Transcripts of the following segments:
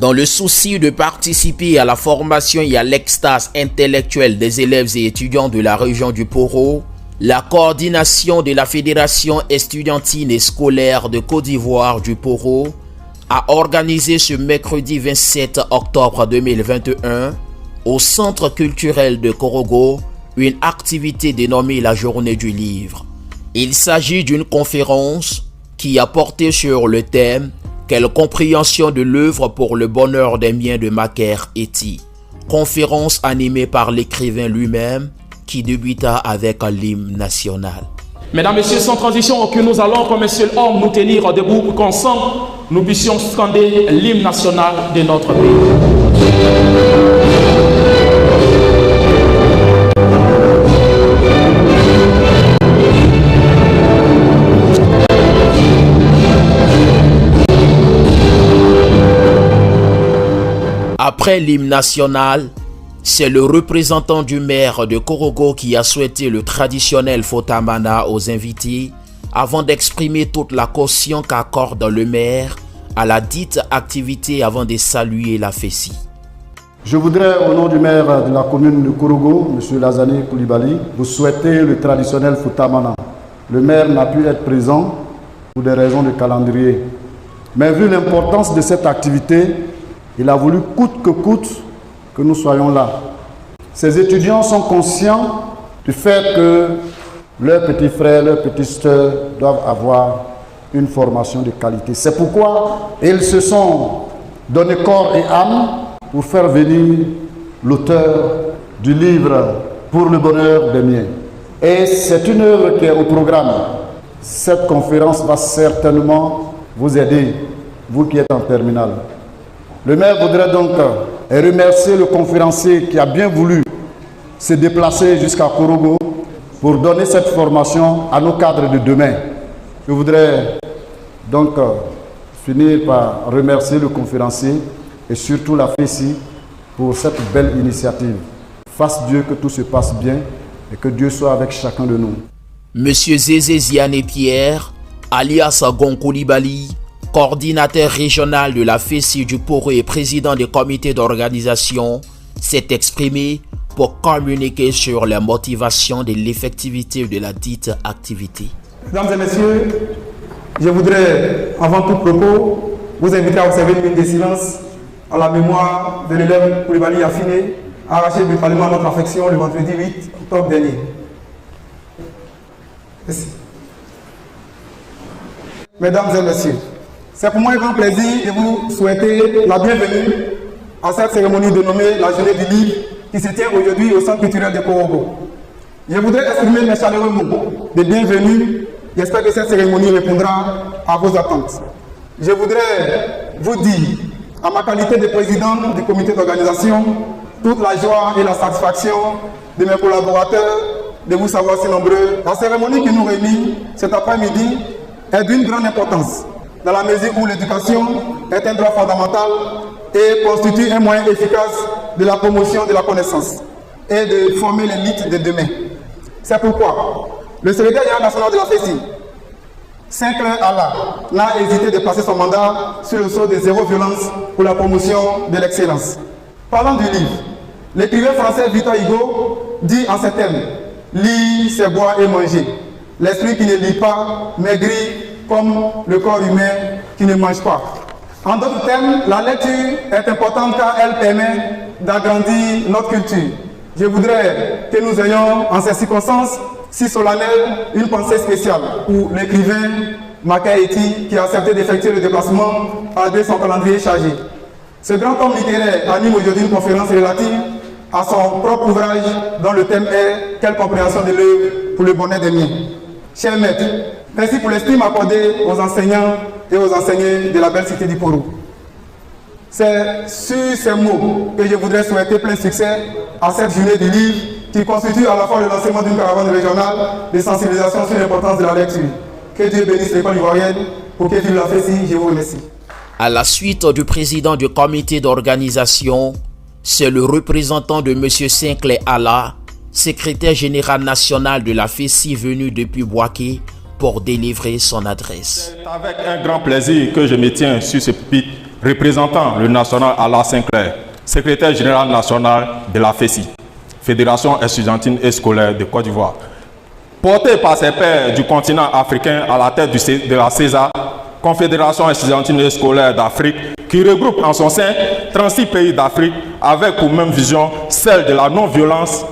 Dans le souci de participer à la formation et à l'extase intellectuelle des élèves et étudiants de la région du Poro, la coordination de la Fédération estudiantine et scolaire de Côte d'Ivoire du Poro a organisé ce mercredi 27 octobre 2021 au Centre culturel de Korogo une activité dénommée la Journée du Livre. Il s'agit d'une conférence qui a porté sur le thème « Quelle compréhension de l'œuvre pour le bonheur des miens » de Maker Eti. Conférence animée par l'écrivain lui-même qui débuta avec l'hymne national. Mesdames, Messieurs, sans transition, que nous allons comme un seul homme nous tenir debout pour qu'ensemble nous puissions scander l'hymne national de notre pays. Après l'hymne national, c'est le représentant du maire de Korogo qui a souhaité le traditionnel Fotamana aux invités avant d'exprimer toute la caution qu'accorde le maire à la dite activité avant de saluer la FESI. Je voudrais, au nom du maire de la commune de Korogo, M. Lazani Koulibaly, vous souhaiter le traditionnel Fotamana. Le maire n'a pu être présent pour des raisons de calendrier. Mais vu l'importance de cette activité, il a voulu coûte que coûte que nous soyons là. Ces étudiants sont conscients du fait que leurs petits frères, leurs petites sœurs doivent avoir une formation de qualité. C'est pourquoi ils se sont donné corps et âme pour faire venir l'auteur du livre Pour le bonheur des miens. Et c'est une œuvre qui est au programme. Cette conférence va certainement vous aider, vous qui êtes en terminale. Le maire voudrait donc remercier le conférencier qui a bien voulu se déplacer jusqu'à Korogo pour donner cette formation à nos cadres de demain. Je voudrais donc finir par remercier le conférencier et surtout la FESI pour cette belle initiative. Fasse Dieu que tout se passe bien et que Dieu soit avec chacun de nous. Monsieur Zézé Ziane Pierre, alias Gon Koulibaly, coordinateur régional de la FESI du Poro et président du comité d'organisation, s'est exprimé pour communiquer sur la motivation de l'effectivité de la dite activité. Mesdames et messieurs, je voudrais, avant tout propos, vous inviter à observer une minute de silence en la mémoire de l'élève Koulibaly Affiné, arraché brutalement à notre affection le vendredi 8 octobre dernier. Merci. Mesdames et messieurs, c'est pour moi un grand plaisir de vous souhaiter la bienvenue à cette cérémonie dénommée la Journée du Livre qui se tient aujourd'hui au Centre culturel de Korogo. Je voudrais exprimer mes chaleureux mots de bienvenue. J'espère que cette cérémonie répondra à vos attentes. Je voudrais vous dire, à ma qualité de président du comité d'organisation, toute la joie et la satisfaction de mes collaborateurs de vous savoir si nombreux. La cérémonie qui nous réunit cet après-midi est d'une grande importance, dans la mesure où l'éducation est un droit fondamental et constitue un moyen efficace de la promotion de la connaissance et de former l'élite de demain. C'est pourquoi le secrétaire général national de la FESI, Saint-Clair Allah, n'a hésité de passer son mandat sur le sceau de zéro violence pour la promotion de l'excellence. Parlant du livre, l'écrivain français Victor Hugo dit en ces termes: lire, c'est boire et manger. L'esprit qui ne lit pas maigrit comme le corps humain qui ne mange pas. En d'autres termes, la lecture est importante car elle permet d'agrandir notre culture. Je voudrais que nous ayons en ces circonstances si solennelles une pensée spéciale pour l'écrivain Maker Eti qui a accepté d'effectuer le déplacement malgré son calendrier chargé. Ce grand homme littéraire anime aujourd'hui une conférence relative à son propre ouvrage dont le thème est « Quelle compréhension de l'œuvre pour le bonheur des miens ». Chers maîtres, merci pour l'estime accordée aux enseignants et aux enseignés de la belle cité du Poro. C'est sur ces mots que je voudrais souhaiter plein succès à cette journée du livre qui constitue à la fois le lancement d'une caravane régionale de sensibilisation sur l'importance de la lecture. Que Dieu bénisse l'école ivoirienne, pour que vive la FESI, je vous remercie. À la suite du président du comité d'organisation, c'est le représentant de M. Saint-Clair Allah, secrétaire général national de la FESI venu depuis Bouaké, pour délivrer son adresse. C'est avec un grand plaisir que je me tiens sur ce pupitre représentant le national Alain Sinclair, secrétaire général national de la FESI, Fédération estudiantine et scolaire de Côte d'Ivoire. Porté par ses pairs du continent africain à la tête de la CESA, Confédération estudiantine et scolaire d'Afrique, qui regroupe en son sein 36 pays d'Afrique avec pour même vision celle de la non-violence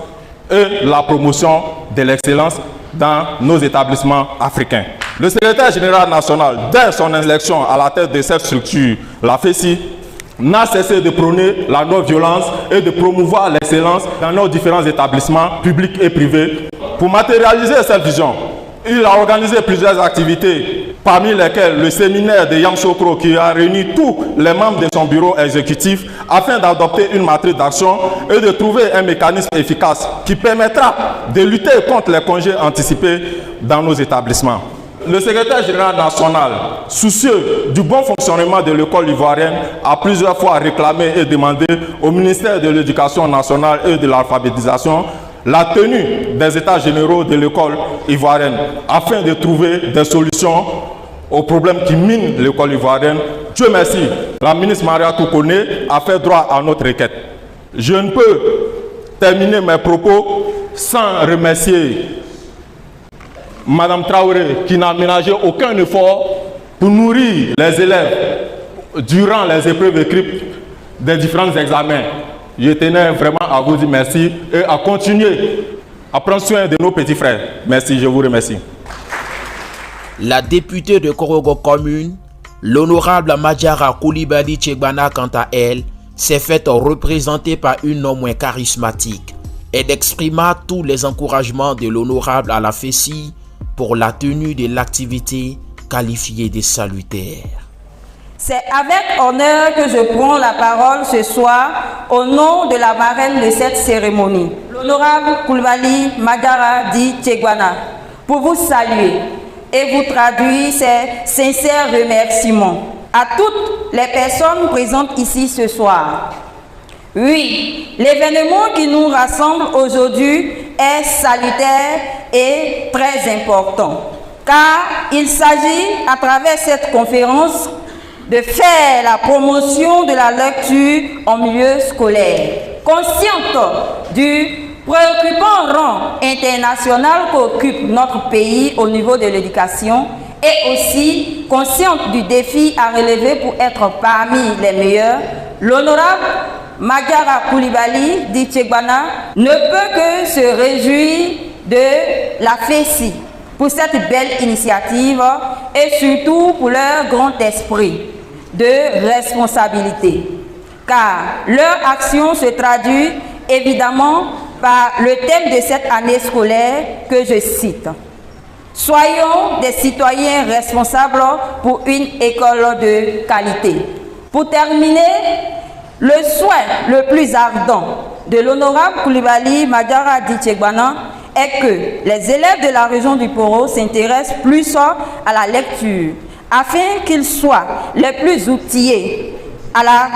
et la promotion de l'excellence dans nos établissements africains. Le secrétaire général national, dès son élection à la tête de cette structure, la FESI, n'a cessé de prôner la non-violence et de promouvoir l'excellence dans nos différents établissements publics et privés. Pour matérialiser cette vision, il a organisé plusieurs activités, parmi lesquelles le séminaire de Yamoussoukro qui a réuni tous les membres de son bureau exécutif afin d'adopter une matrice d'action et de trouver un mécanisme efficace qui permettra de lutter contre les congés anticipés dans nos établissements. Le secrétaire général national, soucieux du bon fonctionnement de l'école ivoirienne, a plusieurs fois réclamé et demandé au ministère de l'Éducation nationale et de l'alphabétisation la tenue des états généraux de l'école ivoirienne afin de trouver des solutions aux problèmes qui minent l'école ivoirienne. Dieu merci, la ministre Maria Toukone a fait droit à notre requête. Je ne peux terminer mes propos sans remercier Madame Traoré qui n'a ménagé aucun effort pour nourrir les élèves durant les épreuves écrites des différents examens. Je tenais vraiment à vous dire merci et à continuer à prendre soin de nos petits frères. Merci, je vous remercie. La députée de Korogo Commune, l'honorable Madjara Koulibaly Tchegbana, quant à elle, s'est faite représenter par une non moins charismatique. Elle exprima tous les encouragements de l'honorable à la FESI pour la tenue de l'activité qualifiée de salutaire. C'est avec honneur que je prends la parole ce soir au nom de la marraine de cette cérémonie, l'honorable Koulibaly Madjara Di Tchegbana, pour vous saluer et vous traduire ses sincères remerciements à toutes les personnes présentes ici ce soir. Oui, l'événement qui nous rassemble aujourd'hui est salutaire et très important, car il s'agit, à travers cette conférence, de faire la promotion de la lecture en milieu scolaire. Consciente du préoccupant rang international qu'occupe notre pays au niveau de l'éducation et aussi consciente du défi à relever pour être parmi les meilleurs, l'honorable Madjara Koulibaly Di Tchegbana ne peut que se réjouir de la FESI pour cette belle initiative et surtout pour leur grand esprit de responsabilité, car leur action se traduit évidemment par le thème de cette année scolaire que je cite. Soyons des citoyens responsables pour une école de qualité. Pour terminer, le souhait le plus ardent de l'honorable Koulibaly Madjara Di Tchegbana est que les élèves de la région du Poro s'intéressent plus à la lecture, afin qu'ils soient les plus outillés à la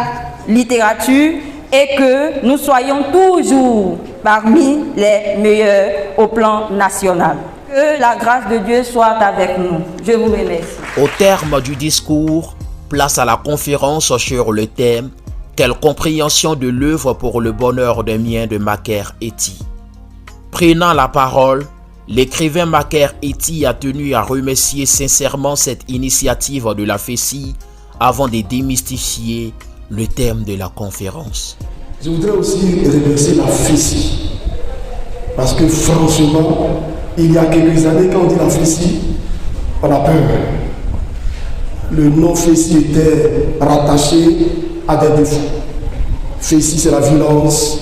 littérature et que nous soyons toujours parmi les meilleurs au plan national. Que la grâce de Dieu soit avec nous. Je vous remercie. Au terme du discours, place à la conférence sur le thème « Quelle compréhension de l'œuvre pour le bonheur des miens » de Maker Eti. Prenant la parole, l'écrivain Maker Eti a tenu à remercier sincèrement cette initiative de la FESI avant de démystifier le thème de la conférence. Je voudrais aussi remercier la FESI parce que franchement, il y a quelques années, quand on dit la FESI, on a peur. Le nom FESI était rattaché à des défauts. FESI, c'est la violence.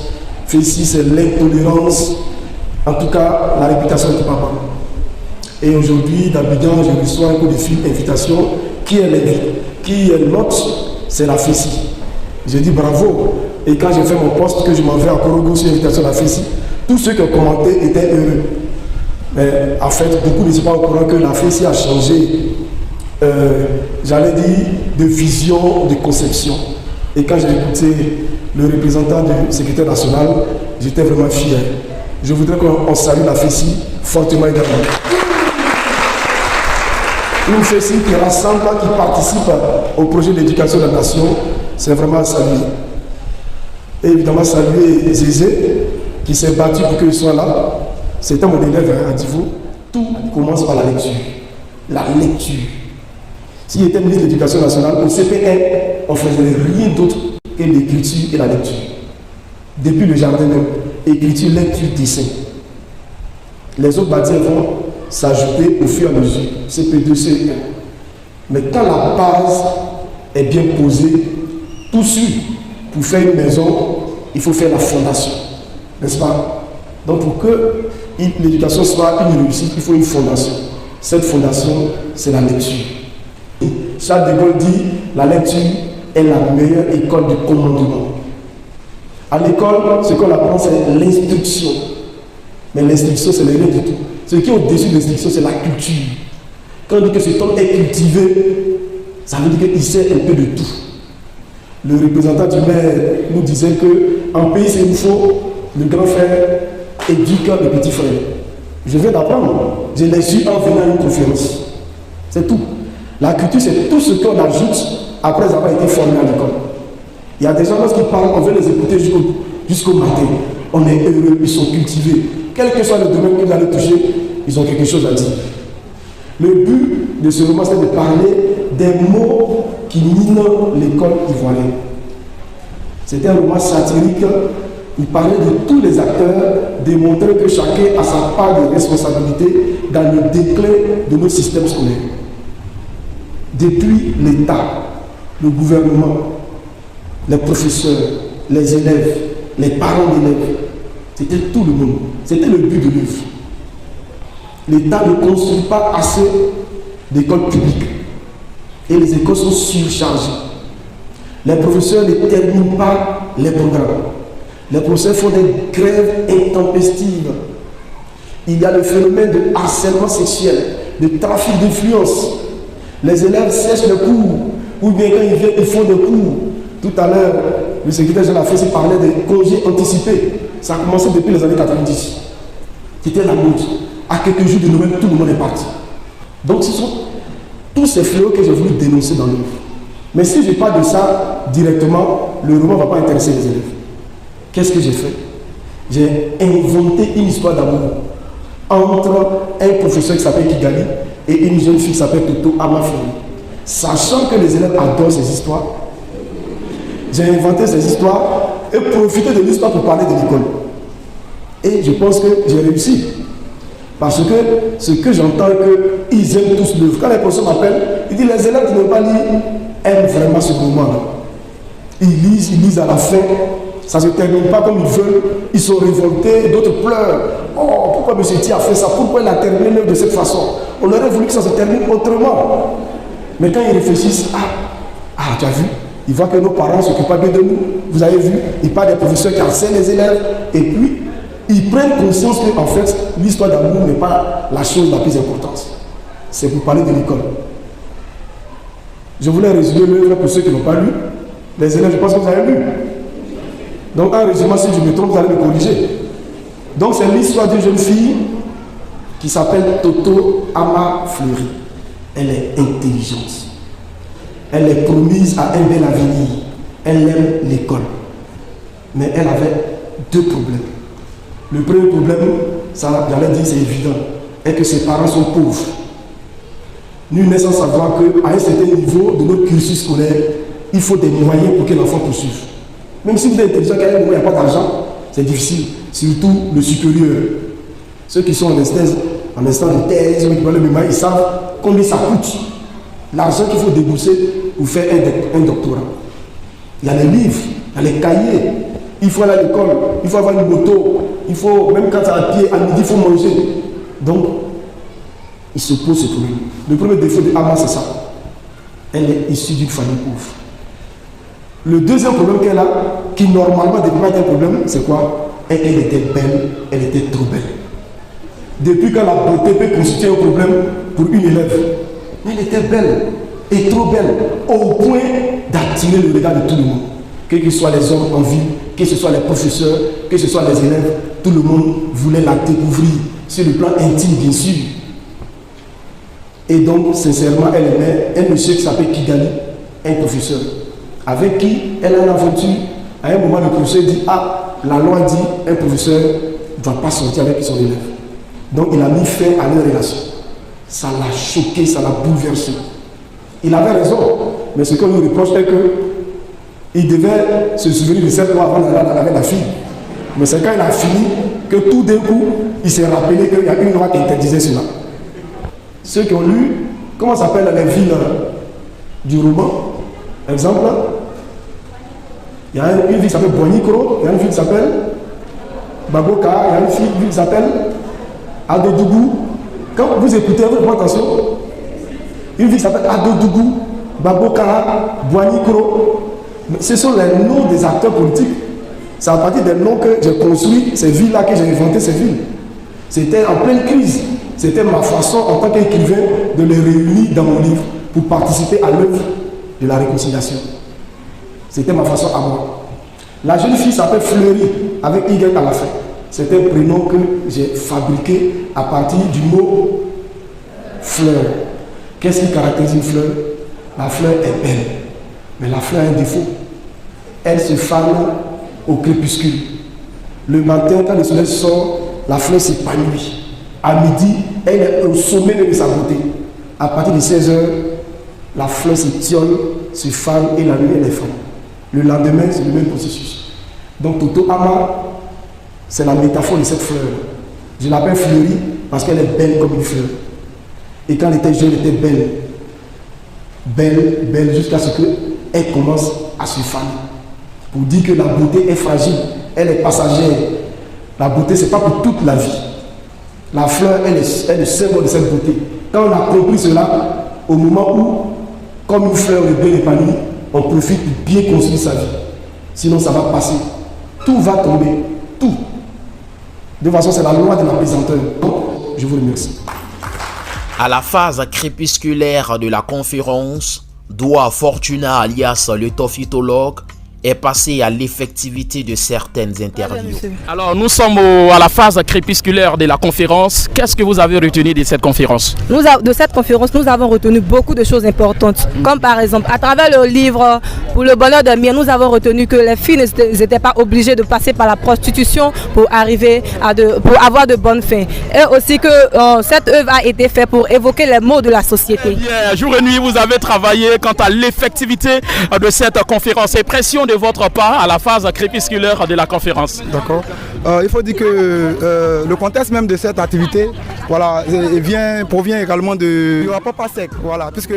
FESI, c'est l'intolérance. En tout cas, la réputation n'était pas bonne. Et aujourd'hui, d'Abidjan, je reçois un coup de fil invitation. Qui est l'invité? Qui est l'hôte? C'est la FESI. J'ai dit bravo. Et quand j'ai fait mon poste, que je m'en vais à Korogo sur l'invitation de la FESI, tous ceux qui ont commenté étaient heureux. Mais en fait, beaucoup ne sont pas au courant que la FESI a changé, j'allais dire, de vision, de conception. Et quand j'ai écouté le représentant du secrétaire national, j'étais vraiment fier. Je voudrais qu'on salue la FESI fortement également. une FESI qui rassemble, qui participe au projet d'éducation de la nation, c'est vraiment à saluer. Et évidemment, saluer Zézé, qui s'est battu pour qu'il soit là. C'était mon élève à Divo. Tout commence par la lecture. La lecture. S'il était ministre de l'Éducation nationale, au CPN, on ne faisait rien d'autre que l'écriture et la lecture. Depuis le jardin, écriture, lecture, dessin. Les autres matières vont s'ajouter au fur et à mesure. CP2, CE1. Mais quand la base est bien posée, tout suit. Pour faire une maison, il faut faire la fondation. N'est-ce pas? Donc pour que l'éducation soit une réussite, il faut une fondation. Cette fondation, c'est la lecture. Charles de Gaulle dit, la lecture est la meilleure école du commandement. À l'école, ce qu'on apprend, c'est l'instruction. Mais l'instruction, c'est rien du tout. Ce qui est au-dessus de l'instruction, c'est la culture. Quand on dit que cet homme est cultivé, ça veut dire qu'il sait un peu de tout. Le représentant du maire nous disait qu'en pays, c'est il faut le grand frère éduque le petit frère. Je viens d'apprendre. Je l'ai su en venant à une conférence. C'est tout. La culture, c'est tout ce qu'on ajoute après avoir été formé à l'école. Il y a des gens qui parlent, on veut les écouter jusqu'au matin. On est heureux, ils sont cultivés. Quel que soit le domaine que vous allez toucher, ils ont quelque chose à dire. Le but de ce roman, c'est de parler des mots qui minent l'école ivoirienne. C'était un roman satirique. Il parlait de tous les acteurs, démontrer que chacun a sa part de responsabilité dans le déclin de nos systèmes scolaires. Depuis l'État, le gouvernement, les professeurs, les élèves, les parents d'élèves, c'était tout le monde. C'était le but de l'œuvre. L'État ne construit pas assez d'écoles publiques. Et les écoles sont surchargées. Les professeurs ne terminent pas les programmes. Les professeurs font des grèves intempestives. Il y a le phénomène de harcèlement sexuel, de trafic d'influence. Les élèves sèchent les cours, ou bien quand ils viennent, ils font des cours. Tout à l'heure, le secrétaire général FESI parlait des congés anticipés. Ça a commencé depuis les années 90. C'était la mode. À quelques jours de Noël, tout le monde est parti. Donc ce sont tous ces fléaux que j'ai voulu dénoncer dans l'œuvre. Mais si je parle de ça directement, le roman ne va pas intéresser les élèves. Qu'est-ce que j'ai fait? J'ai inventé une histoire d'amour entre un professeur qui s'appelle Kigali et une jeune fille qui s'appelle Toto Amafiri. Sachant que les élèves adorent ces histoires, j'ai inventé ces histoires et profité de l'histoire pour parler de l'école. Et je pense que j'ai réussi. Parce que ce que j'entends, qu'ils aiment tous l'œuvre. Quand les professeurs m'appellent, ils disent les élèves qui n'ont pas lu aiment vraiment ce roman-là. Ils lisent à la fin. Ça ne se termine pas comme ils veulent. Ils sont révoltés, d'autres pleurent. Oh, pourquoi M. Ti a fait ça? Pourquoi il a terminé l'œuvre de cette façon? On aurait voulu que ça se termine autrement. Mais quand ils réfléchissent, tu as vu? Ils voient que nos parents ne s'occupent pas bien de nous. Vous avez vu? Ils parlent des professeurs qui harcèlent les élèves. Et puis, ils prennent conscience qu'en fait, l'histoire d'amour n'est pas la chose la plus importante. C'est pour parler de l'école. Je voulais résumer l'œuvre pour ceux qui n'ont pas lu. Les élèves, je pense que vous avez lu. Donc, en résumé, si je me trompe, vous allez me corriger. Donc, c'est l'histoire d'une jeune fille qui s'appelle Toto Amafiri. Elle est intelligente. Elle est promise à un bel avenir. Elle aime l'école. Mais elle avait deux problèmes. Le premier problème, ça, j'allais dire, c'est évident, est que ses parents sont pauvres. Nul n'est sans savoir qu'à un certain niveau de notre cursus scolaire, il faut des moyens pour que l'enfant poursuive. Même si vous êtes intelligent, qu'il n'y a pas d'argent, c'est difficile. Surtout le supérieur. Ceux qui sont en instant de thèse, ils savent combien ça coûte. L'argent qu'il faut débourser pour faire un doctorat. Il y a les livres, il y a les cahiers. Il faut aller à l'école, il faut avoir une moto, il faut, même quand tu es à pied, à midi, il faut manger. Donc, il se pose ce problème. Le premier défaut de Ama, c'est ça. Elle est issue d'une famille pauvre. Le deuxième problème qu'elle a, qui normalement ne devait pas être un problème, c'est quoi? Elle était belle, elle était trop belle. Depuis que la beauté peut constituer un problème pour une élève, elle était belle et trop belle, au point d'attirer le regard de tout le monde. Que ce soit les hommes en ville, que ce soit les professeurs, que ce soit les élèves, tout le monde voulait la découvrir, sur le plan intime bien sûr. Et donc, sincèrement, elle aimait un monsieur qui s'appelle Kigali, un professeur, avec qui elle a une aventure. À un moment, le professeur dit, ah, la loi dit, un professeur ne doit pas sortir avec son élève. Donc, il a mis fin à leur relation. Ça l'a choqué, ça l'a bouleversé. Il avait raison, mais ce qu'on lui reproche est qu'il devait se souvenir de cette loi avant d'aller avec la fille. Mais c'est quand il a fini que tout d'un coup, il s'est rappelé qu'il y a une loi qui interdisait cela. Ceux qui ont lu, comment s'appellent les villes du roman? Exemple, il y a une ville qui s'appelle Boigny-Kro, il y a une ville qui s'appelle Baboka, il y a une ville qui s'appelle Adodougou. Quand vous écoutez, vous faites attention. Une ville qui s'appelle Adodougou, Baboka, Boigny-Kro. Ce sont les noms des acteurs politiques. C'est à partir des noms que j'ai construit ces villes-là, que j'ai inventé ces villes. C'était en pleine crise. C'était ma façon en tant qu'écrivain de les réunir dans mon livre pour participer à l'œuvre de la réconciliation. C'était ma façon à moi. La jeune fille s'appelle Fleury, avec Y à la fin. C'est un prénom que j'ai fabriqué à partir du mot fleur. Qu'est-ce qui caractérise une fleur? La fleur est belle, mais la fleur a un défaut. Elle se fane au crépuscule. Le matin, quand le soleil sort, la fleur s'épanouit. À midi, elle est au sommet de sa beauté. À partir de 16 h, la fleur s'étiole, se fane et la nuit, elle est femme. Le lendemain, c'est le même processus. Donc, Toto Ama, c'est la métaphore de cette fleur. Je l'appelle fleurie parce qu'elle est belle comme une fleur. Et quand elle était jeune, elle était belle. Belle, belle, jusqu'à ce qu'elle commence à se faner. Pour dire que la beauté est fragile, elle est passagère. La beauté, ce n'est pas pour toute la vie. La fleur est le symbole de cette beauté. Quand on a compris cela, au moment où, comme une fleur est bien épanouie, on profite pour bien construire sa vie. Sinon, ça va passer. Tout va tomber. Tout. De toute façon, c'est la loi de la pesanteur. Donc, je vous remercie. À la phase crépusculaire de la conférence, Doua Fortuna alias le tophytologue est passé à l'effectivité de certaines interviews. Alors, nous sommes à la phase crépusculaire de la conférence. Qu'est-ce que vous avez retenu de cette conférence? De cette conférence, nous avons retenu beaucoup de choses importantes. Comme par exemple, à travers le livre Pour le bonheur de Mien, nous avons retenu que les filles n'étaient pas obligées de passer par la prostitution pour arriver pour avoir de bonnes fins. Et aussi que cette œuvre a été faite pour évoquer les maux de la société. Bien, jour et nuit, vous avez travaillé quant à l'effectivité de cette conférence et pression de votre part à la phase crépusculaire de la conférence. D'accord. Il faut dire que le contexte même de cette activité, voilà, provient également du rapport PASEC, voilà, puisque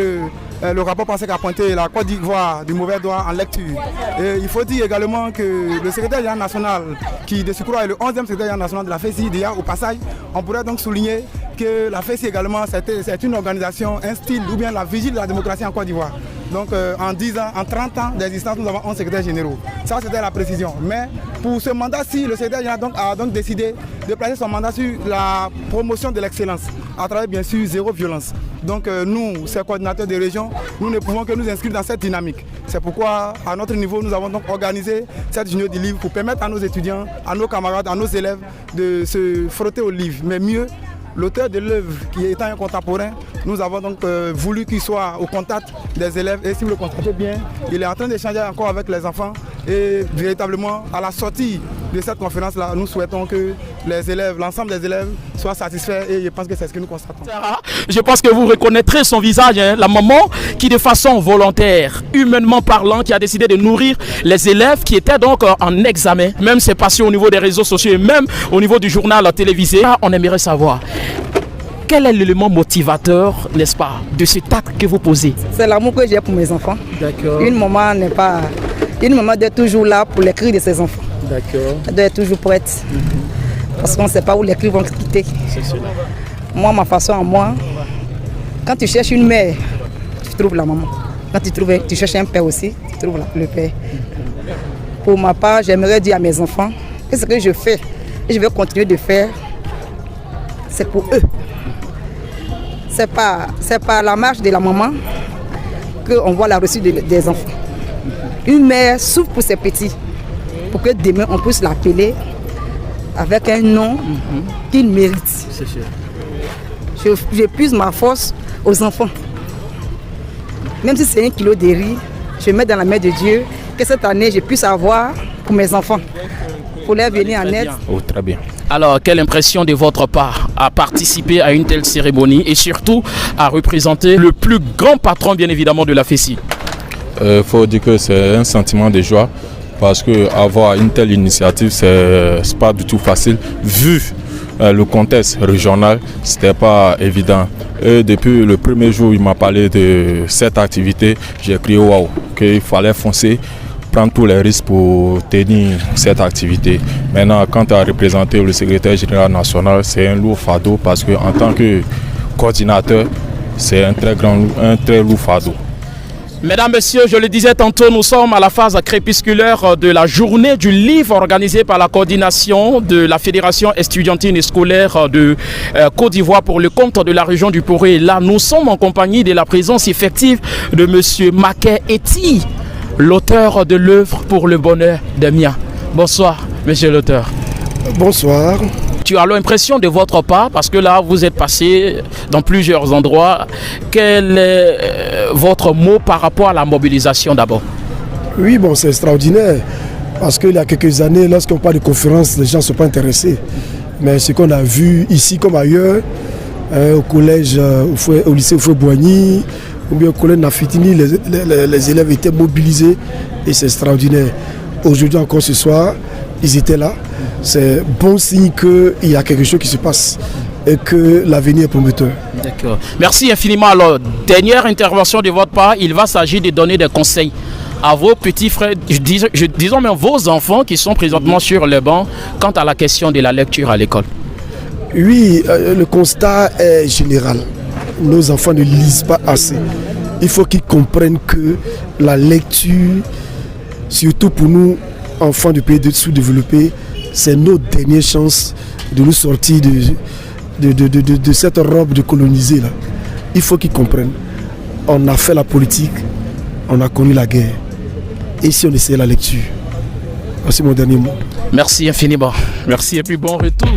le rapport PASEC a pointé la Côte d'Ivoire du mauvais doigt en lecture. Et il faut dire également que le secrétaire général national, qui de surcroît est le 11e secrétaire général national de la FESI, déjà au passage, on pourrait donc souligner que la FESI également, c'est une organisation, un style ou bien la vigile de la démocratie en Côte d'Ivoire. Donc en 10 ans, en 30 ans d'existence, nous avons 11 secrétaires généraux. Ça, c'était la précision. Mais pour ce mandat-ci, le secrétaire général a donc décidé de placer son mandat sur la promotion de l'excellence, à travers bien sûr zéro violence. Donc nous, ces coordinateurs de région, nous ne pouvons que nous inscrire dans cette dynamique. C'est pourquoi, à notre niveau, nous avons donc organisé cette journée du livre pour permettre à nos étudiants, à nos camarades, à nos élèves de se frotter au livre. Mais mieux, l'auteur de l'œuvre, qui étant un contemporain, nous avons donc voulu qu'il soit au contact des élèves. Et si vous le constatez bien, il est en train d'échanger encore avec les enfants. Et véritablement, à la sortie de cette conférence-là, nous souhaitons que les élèves, l'ensemble des élèves, soient satisfaits. Et je pense que c'est ce que nous constatons. Je pense que vous reconnaîtrez son visage, hein, la maman qui, de façon volontaire, humainement parlant, qui a décidé de nourrir les élèves qui étaient donc en examen. Même ses passions au niveau des réseaux sociaux et même au niveau du journal télévisé. On aimerait savoir. Quel est l'élément motivateur, n'est-ce pas, de cet acte que vous posez? C'est l'amour que j'ai pour mes enfants. D'accord. Une maman doit être toujours là pour les cris de ses enfants. D'accord. Elle doit être toujours prête. Parce qu'on ne sait pas où les cris vont quitter. C'est sûr. Moi, ma façon à moi, quand tu cherches une mère, tu trouves la maman. Quand tu cherches un père aussi, tu trouves le père. Pour ma part, j'aimerais dire à mes enfants que ce que je fais et je vais continuer de faire, c'est pour eux. C'est pas la marche de la maman qu'on voit la reçue des enfants. Une mère souffre pour ses petits, pour que demain on puisse l'appeler avec un nom qu'il mérite. C'est sûr. J'épuise ma force aux enfants. Même si c'est 1 kilo de riz, je mets dans la main de Dieu que cette année, je puisse avoir pour mes enfants, pour leur venir en aide. Oh, très bien. Alors, quelle impression de votre part à participer à une telle cérémonie et surtout à représenter le plus grand patron, bien évidemment, de la FESI? Il faut dire que c'est un sentiment de joie parce qu'avoir une telle initiative, c'est pas du tout facile. Vu le contexte régional, c'était pas évident. Et depuis le premier jour où il m'a parlé de cette activité, j'ai crié waouh, qu'il fallait foncer, prendre tous les risques pour tenir cette activité. Maintenant, quand tu as représenté le secrétaire général national, c'est un lourd fardeau parce qu'en tant que coordinateur, c'est un très lourd fardeau. Mesdames, Messieurs, je le disais tantôt, nous sommes à la phase crépusculaire de la journée du livre organisée par la coordination de la Fédération estudiantine et scolaire de Côte d'Ivoire pour le compte de la région du Poré. Et là, nous sommes en compagnie de la présence effective de M. Maké Eti, l'auteur de l'œuvre pour le bonheur des miens. Bonsoir, monsieur l'auteur. Bonsoir. Tu as l'impression de votre part, parce que là, vous êtes passé dans plusieurs endroits. Quel est votre mot par rapport à la mobilisation d'abord? Oui, bon, c'est extraordinaire. Parce qu'il y a quelques années, lorsqu'on parle de conférences, les gens ne sont pas intéressés. Mais ce qu'on a vu ici comme ailleurs, au collège, au lycée Oufoué-Boigny, ou bien au collège Nafitini, les élèves étaient mobilisés et c'est extraordinaire. Aujourd'hui encore ce soir, ils étaient là. C'est bon signe qu'il y a quelque chose qui se passe et que l'avenir est prometteur. D'accord. Merci infiniment. Alors, dernière intervention de votre part, il va s'agir de donner des conseils à vos petits frères, disons même vos enfants qui sont présentement sur le banc quant à la question de la lecture à l'école. Oui, le constat est général. Nos enfants ne lisent pas assez. Il faut qu'ils comprennent que la lecture, surtout pour nous, enfants du pays sous-développés, c'est notre dernière chance de nous sortir de cette robe de colonisé là. Il faut qu'ils comprennent. On a fait la politique, on a connu la guerre. Et si on essayait la lecture? C'est mon dernier mot. Merci infiniment. Merci et puis bon retour.